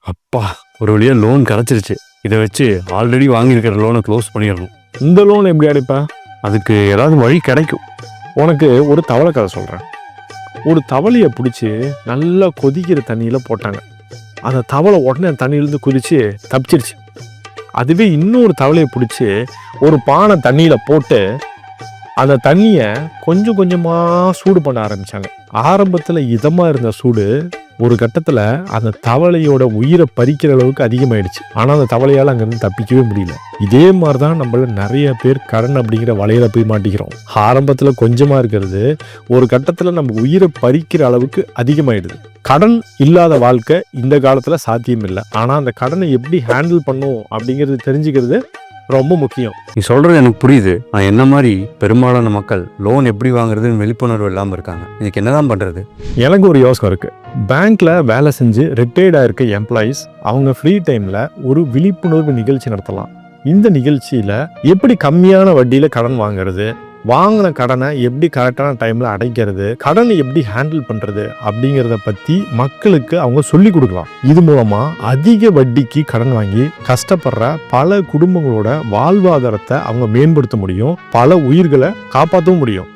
அப்பா, ஒரு வழியா லோன் கிடைச்சிருச்சு. இதை வச்சு ஆல்ரெடி வாங்கியிருக்கிற லோனை க்ளோஸ் பண்ணிடணும். இந்த லோன் எப்படி அடைப்ப? அதுக்கு ஏதாவது வழி கிடைக்கும். உனக்கு ஒரு தவளை கதை சொல்கிறேன். ஒரு தவளையை பிடிச்சி நல்லா கொதிக்கிற தண்ணியில் போட்டாங்க. அந்த தவளை உடனே தண்ணியிலேருந்து குதிச்சு தப்பிச்சிருச்சு. அதுவே இன்னொரு தவளையை பிடிச்சி ஒரு பானை தண்ணியில் போட்டு அந்த தண்ணியை கொஞ்சம் கொஞ்சமாக சூடு பண்ண ஆரம்பித்தாங்க. ஆரம்பத்தில் இதமாக இருந்த சூடு ஒரு கட்டத்தில் அந்த தவளையோட உயிரை பறிக்கிற அளவுக்கு அதிகமாயிடுச்சு. ஆனால் அந்த தவளையால் அங்கேருந்து தப்பிக்கவே முடியல. இதே மாதிரி தான் நம்மள நிறைய பேர் கடன் அப்படிங்கிற வலையில போய் மாட்டிக்கிறோம். ஆரம்பத்தில் கொஞ்சமாக இருக்கிறது ஒரு கட்டத்தில் நம்ம உயிரை பறிக்கிற அளவுக்கு அதிகமாயிடுது. கடன் இல்லாத வாழ்க்கை இந்த காலத்தில் சாத்தியம் இல்லை. ஆனால் அந்த கடனை எப்படி ஹேண்டில் பண்ணும் அப்படிங்கிறது தெரிஞ்சுக்கிறது ரொம்ப முக்கியம். நீ சொல்றது எனக்கு புரியுது. நான் என்ன மாதிரி பெரும்பாலான மக்கள் லோன் எப்படி வாங்குறதுன்னு விழிப்புணர்வு இல்லாமல் இருக்காங்க. இதுக்கு என்னதான் பண்றது? எனக்கு ஒரு யோசனை இருக்கு. பேங்க்ல வேலை செஞ்சு ரிட்டையர்டா இருக்க எம்ப்ளாயீஸ் அவங்க ஃப்ரீ டைம்ல ஒரு விழிப்புணர்வு நிகழ்ச்சி நடத்தலாம். இந்த நிகழ்ச்சியில எப்படி கம்மியான வட்டியில கடன் வாங்குறது, வாங்கின கடனை எப்படி கரெக்டான டைம்ல அடைக்கிறது, கடனை எப்படி ஹேண்டில் பண்றது அப்படிங்கிறத பத்தி மக்களுக்கு அவங்க சொல்லி கொடுக்கலாம். இது மூலமா அதிக வட்டிக்கு கடன் வாங்கி கஷ்டப்படுற பல குடும்பங்களோட வாழ்வாதாரத்தை அவங்க மேம்படுத்த முடியும். பல உயிர்களை காப்பாற்றவும் முடியும்.